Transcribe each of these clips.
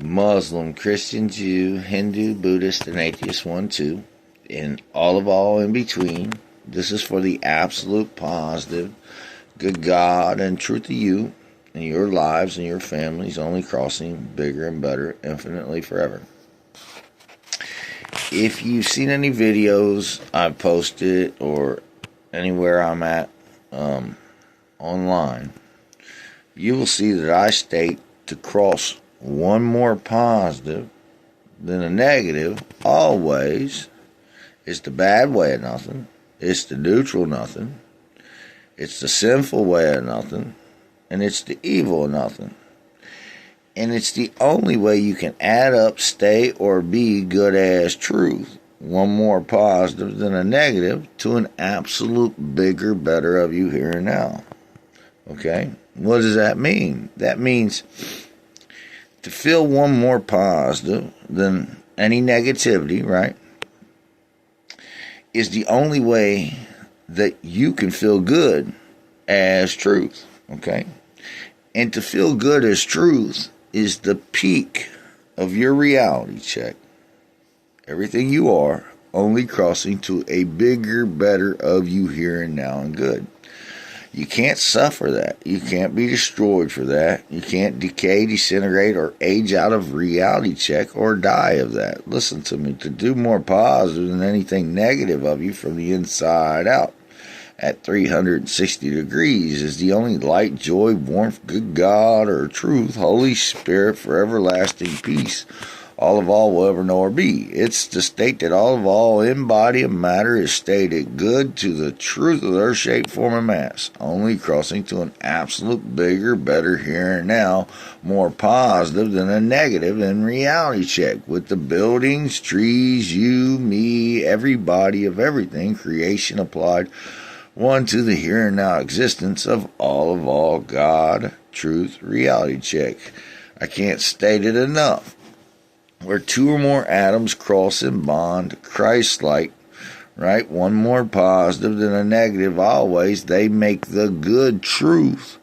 Muslim, Christian, Jew, Hindu, Buddhist, and atheist, one, two, and all in between. This is for the absolute positive, good God and truth of you and your lives and your families, only crossing bigger and better, infinitely forever. If you've seen any videos I've posted or anywhere I'm at online, you will see that I state to cross one more positive than a negative always is the bad way of nothing. It's the neutral nothing. It's the sinful way of nothing. And it's the evil of nothing. And it's the only way you can add up, stay, or be good as truth. One more positive than a negative to an absolute bigger, better of you here and now. Okay? What does that mean? That means to feel one more positive than any negativity, right, is the only way that you can feel good as truth, okay? And to feel good as truth is the peak of your reality check. Everything you are, only crossing to a bigger, better of you here and now and good. You can't suffer that. You can't be destroyed for that. You can't decay, disintegrate, or age out of reality check or die of that. Listen to me. To do more positive than anything negative of you from the inside out at 360 degrees is the only light, joy, warmth, good God, or truth, Holy Spirit, for everlasting peace. All of all will ever know or be. It's the state that all of all in body and matter is stated good to the truth of their shape, form, and mass, only crossing to an absolute bigger, better here and now, more positive than a negative in reality check, with the buildings, trees, you, me, everybody of everything, creation applied, one to the here and now existence of all God, truth, reality check. I can't state it enough. Where two or more atoms cross and bond, Christ-like, right? One more positive than a negative always. They make the good truth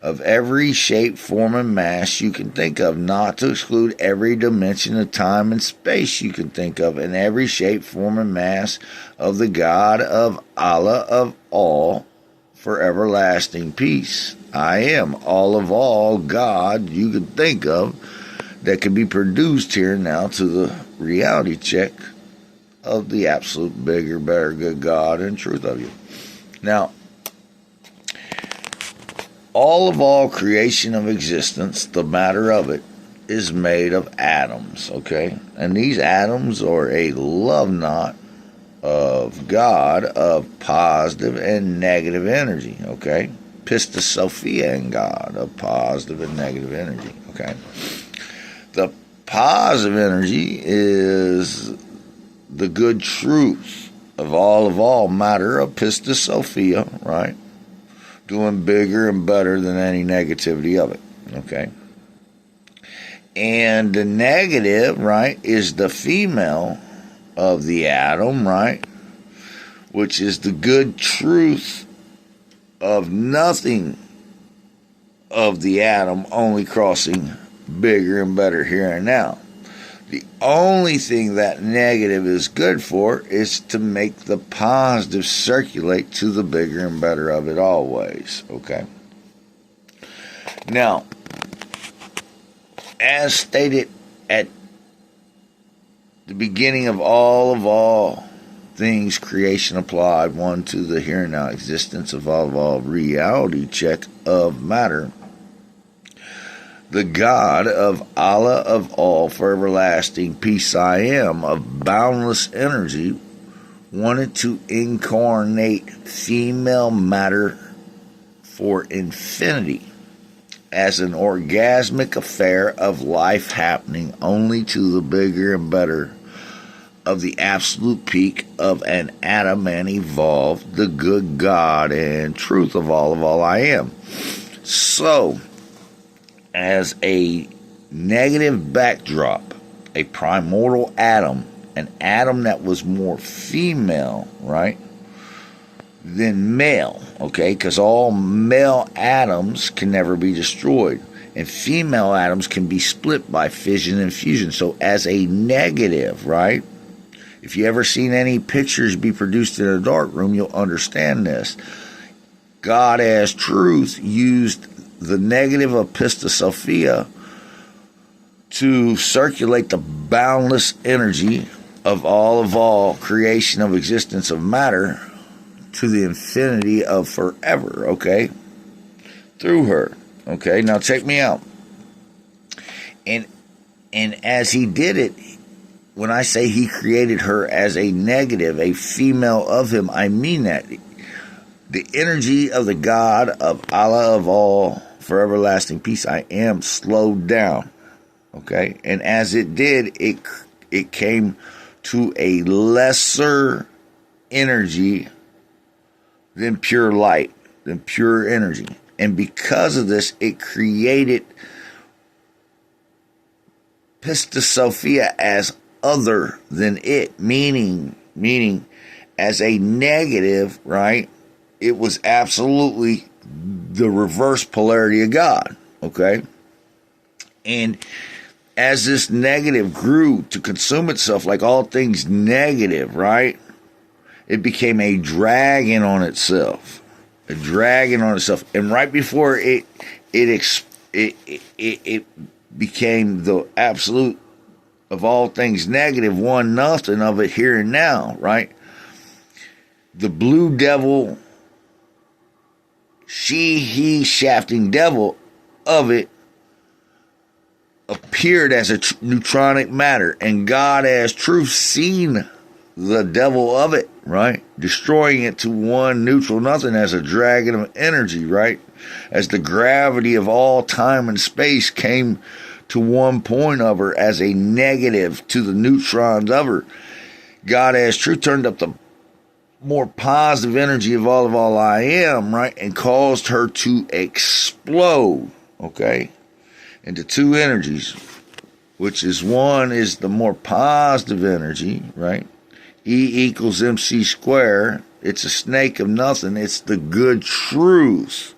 of every shape, form, and mass you can think of, not to exclude every dimension of time and space you can think of, and every shape, form, and mass of the God of Allah of all, for everlasting peace. I am all God you can think of, that can be produced here now to the reality check of the absolute bigger, better, good God and truth of you. Now, all creation of existence, the matter of it, is made of atoms, okay? And these atoms are a love knot of God of positive and negative energy, okay? Pistis Sophia in God of positive and negative energy, okay? The positive energy is the good truth of all matter of Pistis Sophia, right? Doing bigger and better than any negativity of it, okay? And the negative, right, is the female of the atom, right? Which is the good truth of nothing of the atom, only crossing bigger and better here and now. The only thing that negative is good for is to make the positive circulate to the bigger and better of it always, okay? Now, as stated at the beginning of all things, creation applied, one to the here and now existence of all reality check of matter, the God of Allah of all, for everlasting peace I am, of boundless energy, wanted to incarnate female matter for infinity as an orgasmic affair of life happening only to the bigger and better of the absolute peak of an atom and evolved the good God and truth of all I am. So, as a negative backdrop, a primordial atom, an atom that was more female, right, than male, okay, because all male atoms can never be destroyed. And female atoms can be split by fission and fusion. So as a negative, right? If you ever seen any pictures be produced in a dark room, you'll understand this. God as truth used the negative of Pistis Sophia to circulate the boundless energy of all creation of existence of matter to the infinity of forever, okay? Through her, okay? Now check me out. And as he did it, when I say he created her as a negative, a female of him, I mean that. The energy of the God of Allah of all, for everlasting peace, I am, slowed down, okay? And as it did, it came to a lesser energy than pure light, than pure energy. And because of this, it created Pistis Sophia as other than it, meaning as a negative, right? It was absolutely the reverse polarity of God, okay? And as this negative grew to consume itself like all things negative, right? It became a dragon on itself. A dragon on itself. And right before it became the absolute of all things negative, one nothing of it here and now, right? The blue devil, he shafting devil of it appeared as a neutronic matter, and God as truth seen the devil of it, right? Destroying it to one neutral nothing as a dragon of energy, right? As the gravity of all time and space came to one point of her as a negative to the neutrons of her. God as truth turned up the more positive energy of all I am, right? And caused her to explode, okay? Into two energies, which is one is the more positive energy, right? E equals MC square. It's a snake of nothing. It's the good truth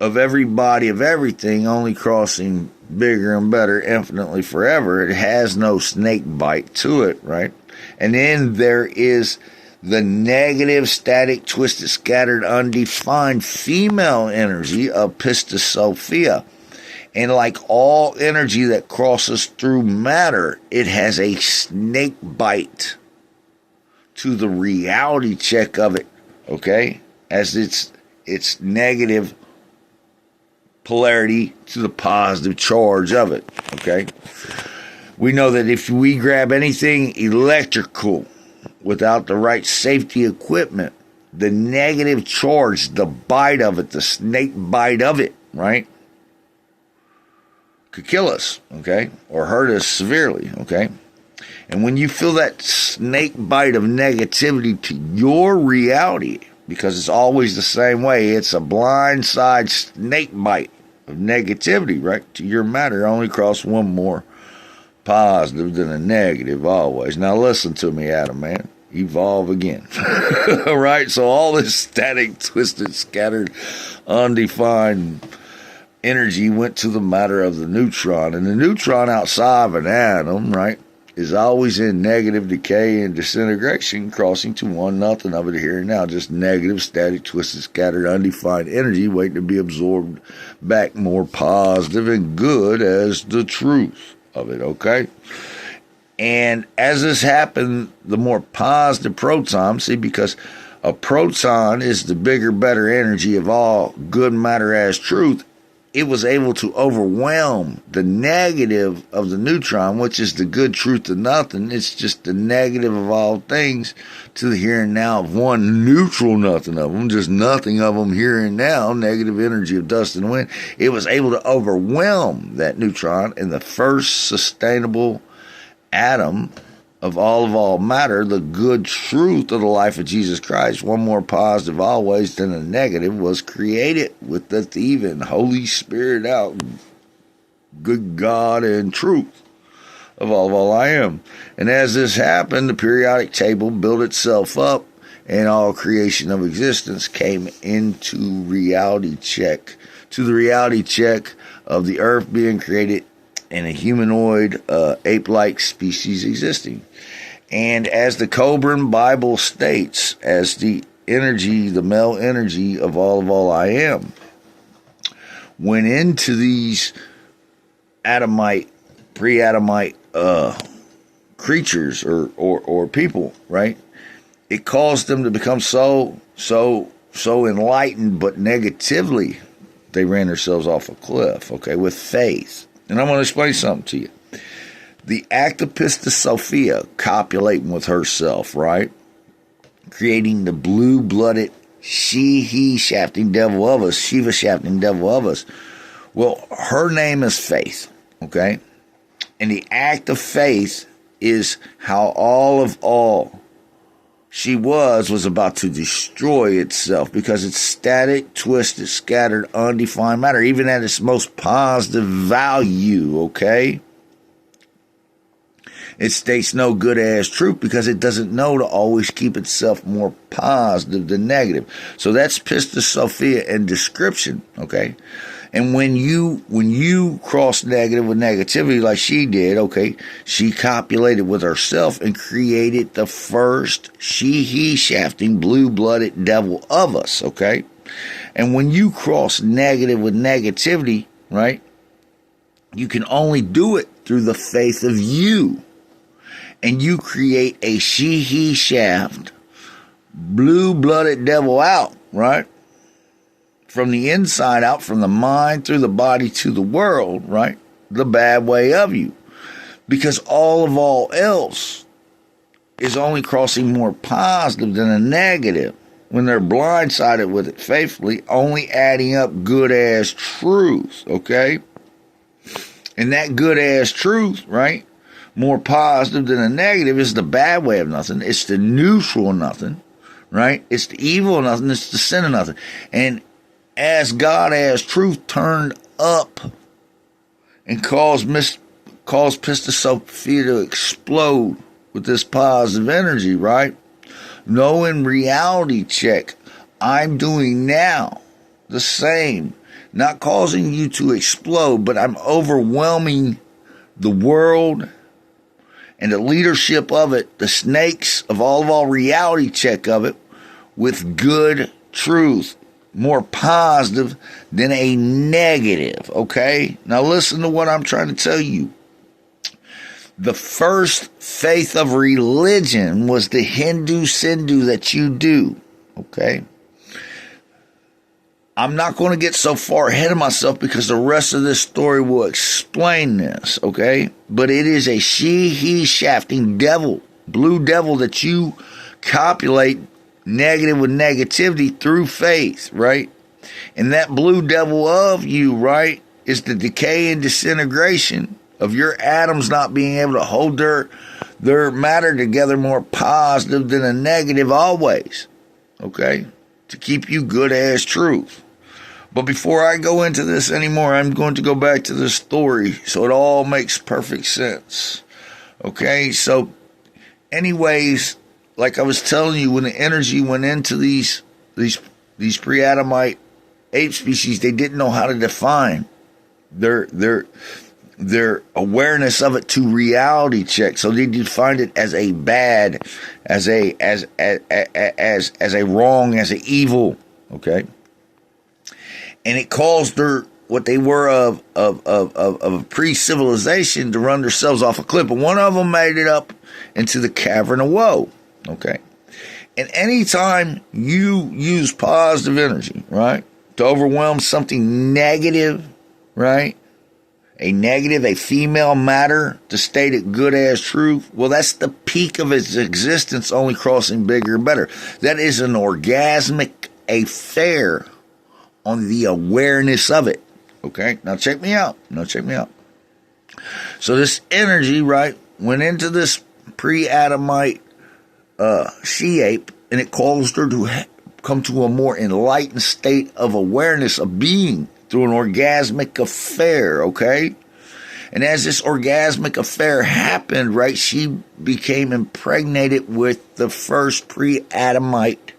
of everybody, of everything, only crossing bigger and better, infinitely forever. It has no snake bite to it, right? And then there is the negative, static, twisted, scattered, undefined female energy of Pistis Sophia. And like all energy that crosses through matter, it has a snake bite to the reality check of it, okay? As its negative polarity to the positive charge of it, okay? We know that if we grab anything electrical without the right safety equipment, the negative charge, the bite of it, the snake bite of it, right, could kill us, okay, or hurt us severely, okay? And when you feel that snake bite of negativity to your reality, because it's always the same way, it's a blindside snake bite of negativity, right, to your matter, only cross one more positive than a negative always. Now listen to me, Adam, man. Evolve again. All right, so all this static, twisted, scattered, undefined energy went to the matter of the neutron, and the neutron outside of an atom, right, is always in negative decay and disintegration, crossing to one nothing of it here and now, just negative, static, twisted, scattered, undefined energy waiting to be absorbed back more positive and good as the truth of it, okay? And as this happened, the more positive proton, see, because a proton is the bigger, better energy of all good matter as truth, it was able to overwhelm the negative of the neutron, which is the good truth of nothing. It's just the negative of all things to the here and now of one neutral nothing of them, just nothing of them here and now, negative energy of dust and wind. It was able to overwhelm that neutron in the first sustainable atom of all matter, the good truth of the life of Jesus Christ, one more positive always than a negative, was created with the thieving Holy Spirit out, good God and truth of all I am. And as this happened, the periodic table built itself up, and all creation of existence came into reality check to the reality check of the earth being created and a humanoid ape-like species existing. And as the Cobran Bible states, as the energy, the male energy of all I am, went into these Adamite, pre-Adamite creatures or people, right? It caused them to become so enlightened, but negatively, they ran themselves off a cliff, okay, with faith. And I'm going to explain something to you. The act of Pistis Sophia, copulating with herself, right? Creating the blue-blooded he shafting devil of us, Shiva shafting devil of us. Well, her name is Faith, okay? And the act of faith is how all she was about to destroy itself, because it's static, twisted, scattered, undefined matter, even at its most positive value, okay? It states no good as truth because it doesn't know to always keep itself more positive than negative. So that's Pistis Sophia in description, okay? And when you cross negative with negativity like she did, okay, she copulated with herself and created the first he shafting blue-blooded devil of us, okay? And when you cross negative with negativity, right, you can only do it through the faith of you. And you create a he shaft blue-blooded devil out, right? From the inside out, from the mind through the body to the world, right? The bad way of you. Because all else is only crossing more positive than a negative when they're blindsided with it faithfully, only adding up good as truth, okay? And that good as truth, right? More positive than a negative is the bad way of nothing. It's the neutral nothing, right? It's the evil of nothing. It's the sin of nothing. And as God as truth turned up and caused Pistis Sophia to explode with this positive energy, right? Knowing reality check, I'm doing now the same. Not causing you to explode, but I'm overwhelming the world and the leadership of it, the snakes of all reality check of it, with good truth. More positive than a negative, okay? Now listen to what I'm trying to tell you. The first faith of religion was the Hindu Sindhu that you do, okay? I'm not going to get so far ahead of myself because the rest of this story will explain this, okay? But it is a he shafting devil, blue devil that you copulate negative with negativity through faith, right? And that blue devil of you, right, is the decay and disintegration of your atoms not being able to hold their matter together more positive than a negative always, okay? To keep you good as truth. But before I go into this anymore, I'm going to go back to the story so it all makes perfect sense. Okay, so anyways, like I was telling you, when the energy went into these pre-Adamite ape species, they didn't know how to define their awareness of it to reality check. So they defined it as a bad, as a wrong, as an evil. Okay. And it caused what they were of a pre-civilization to run themselves off a cliff. But one of them made it up into the cavern of woe. Okay. And anytime you use positive energy, right, to overwhelm something negative, right, a female matter, to state it good as truth, well, that's the peak of its existence, only crossing bigger and better. That is an orgasmic affair on the awareness of it. Okay, now check me out. So this energy, right, went into this pre-Adamite she-ape, and it caused her to come to a more enlightened state of awareness of being through an orgasmic affair, okay? And as this orgasmic affair happened, right, she became impregnated with the first pre-Adamite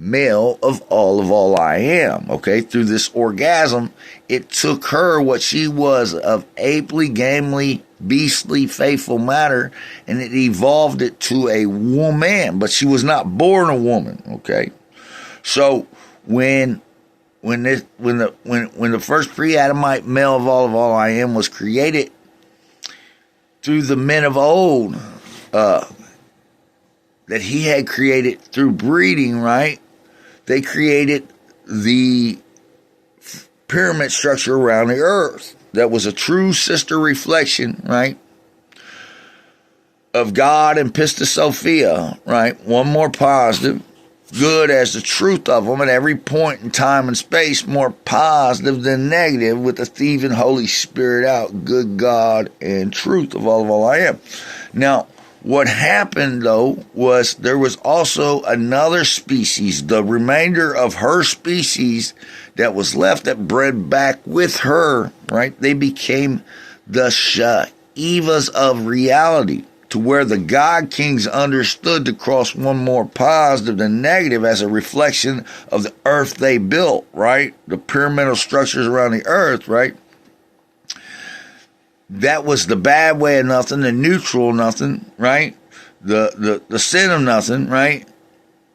male of all I am. Okay, through this orgasm, it took her what she was of apely, gamely, beastly, faithful matter, and it evolved it to a woman. But she was not born a woman. Okay, so when the first pre-Adamite male of all I am was created through the men of old, that he had created through breeding, right? They created the pyramid structure around the earth that was a true sister reflection, right, of God and Pistis Sophia, right? One more positive, good as the truth of them at every point in time and space, more positive than negative, with the thieving Holy Spirit out, good God and truth of all I am. Now, what happened, though, was there was also another species, the remainder of her species that was left that bred back with her, right? They became the Shaivas of reality, to where the God Kings understood to cross one more positive than negative as a reflection of the earth they built, right? The pyramidal structures around the earth, right? That was the bad way of nothing, the neutral nothing, right? The sin of nothing, right?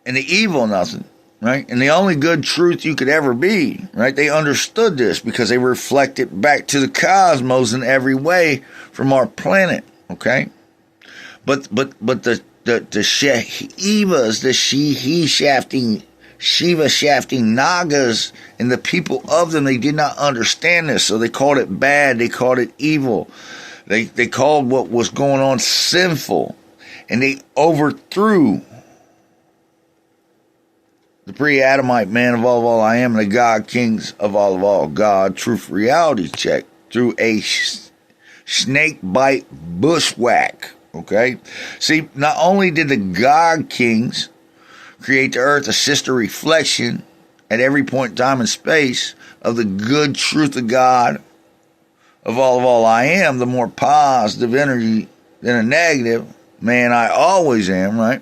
And the evil of nothing, right? And the only good truth you could ever be, right? They understood this because they reflected back to the cosmos in every way from our planet, okay? But the Shaivas, the Shiva shafting Nagas, and the people of them, they did not understand this, so they called it bad, they called it evil, they called what was going on sinful, and they overthrew the pre-Adamite man of all I am, and the God Kings of all, God, truth, reality check, through a snake bite bushwhack, okay? See, not only did the God Kings create the earth a sister reflection at every point in time and space of the good truth of God of all I am, the more positive energy than a negative man I always am, right?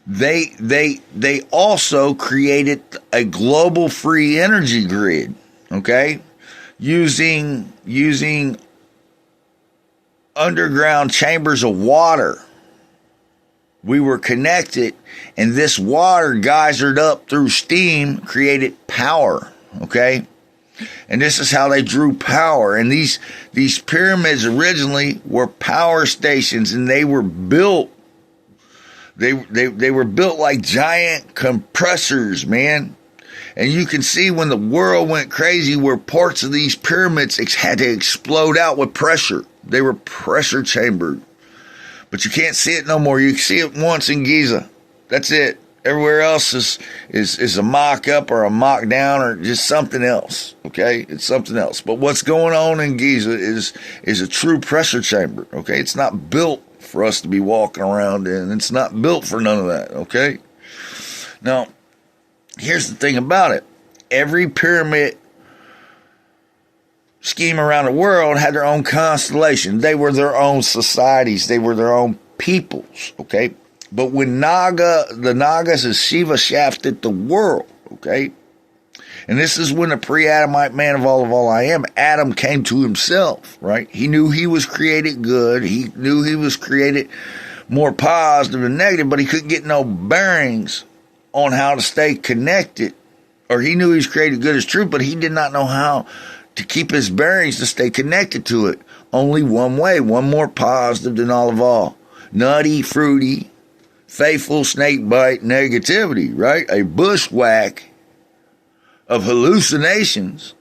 They also created a global free energy grid, okay? Using underground chambers of water. We were connected, and this water geysered up through steam, created power, okay? And this is how they drew power. And these pyramids originally were power stations, and they were built. They were built like giant compressors, man. And you can see when the world went crazy where parts of these pyramids had to explode out with pressure. They were pressure chambered. But you can't see it no more. You can see it once in Giza. That's it. Everywhere else is a mock-up or a mock-down or just something else, okay? It's something else. But what's going on in Giza is a true pressure chamber, okay? It's not built for us to be walking around in. It's not built for none of that, okay? Now, here's the thing about it. Every pyramid scheme around the world had their own constellation. They were their own societies. They were their own peoples, okay? But when the Nagas and Shiva shafted the world, okay? And this is when the pre-Adamite man of all I am, Adam, came to himself, right? He knew he was created good. He knew he was created more positive than negative, but he couldn't get no bearings on how to stay connected. Or he knew he was created good as truth, but he did not know how to keep his bearings to stay connected to it. Only one way, one more positive than all. Nutty, fruity, faithful snake bite negativity, right? A bushwhack of hallucinations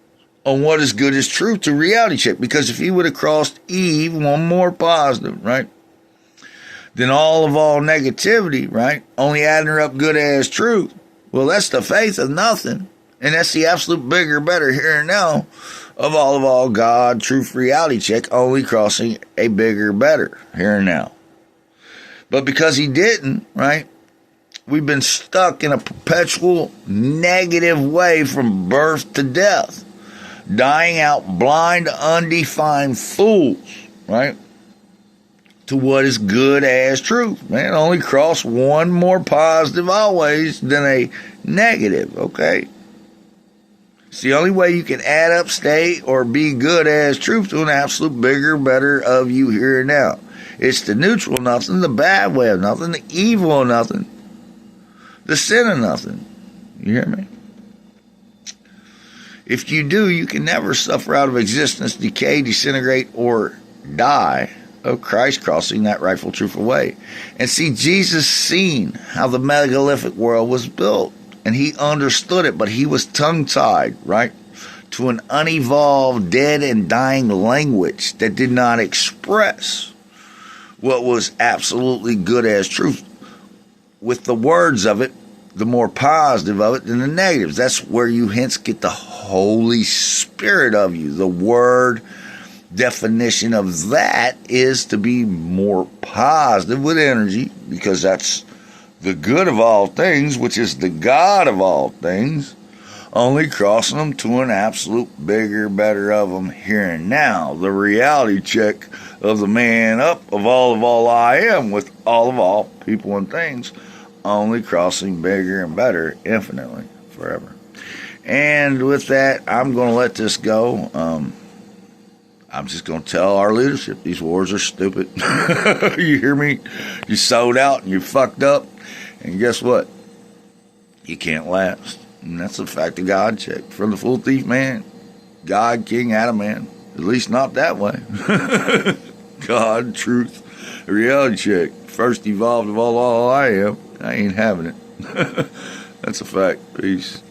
on what is good as truth to reality check. Because if he would have crossed Eve, one more positive, right, then all negativity, right, only adding her up good as truth. Well, that's the faith of nothing. And that's the absolute bigger, better here and now of all God, truth, reality check, only crossing a bigger, better here and now. But because he didn't, right, we've been stuck in a perpetual negative way from birth to death, dying out blind, undefined fools, right? to what is good as truth. Man, only cross one more positive always than a negative, okay? It's the only way you can add up, stay, or be good as truth to an absolute bigger, better of you here and now. It's the neutral nothing, the bad way of nothing, the evil of nothing, the sin of nothing. You hear me? If you do, you can never suffer out of existence, decay, disintegrate, or die of Christ crossing that rightful truth away. And see, Jesus seen how the megalithic world was built, and he understood it, but he was tongue-tied, right, to an unevolved, dead, and dying language that did not express what was absolutely good as truth with the words of it, the more positive of it than the negatives. That's where you hence get the Holy Spirit of you. The word definition of that is to be more positive with energy, because that's the good of all things, which is the God of all things, only crossing them to an absolute bigger, better of them here and now. The reality check of the man up of all I am with all people and things, only crossing bigger and better infinitely forever. And with that, I'm going to let this go. I'm just going to tell our leadership, these wars are stupid. You hear me? You sold out and you fucked up. And guess what? You can't last. And that's a fact of God check. From the full thief man, God, King, Adam man. At least not that way. God, truth, reality check. First evolved of all I am. I ain't having it. That's a fact. Peace.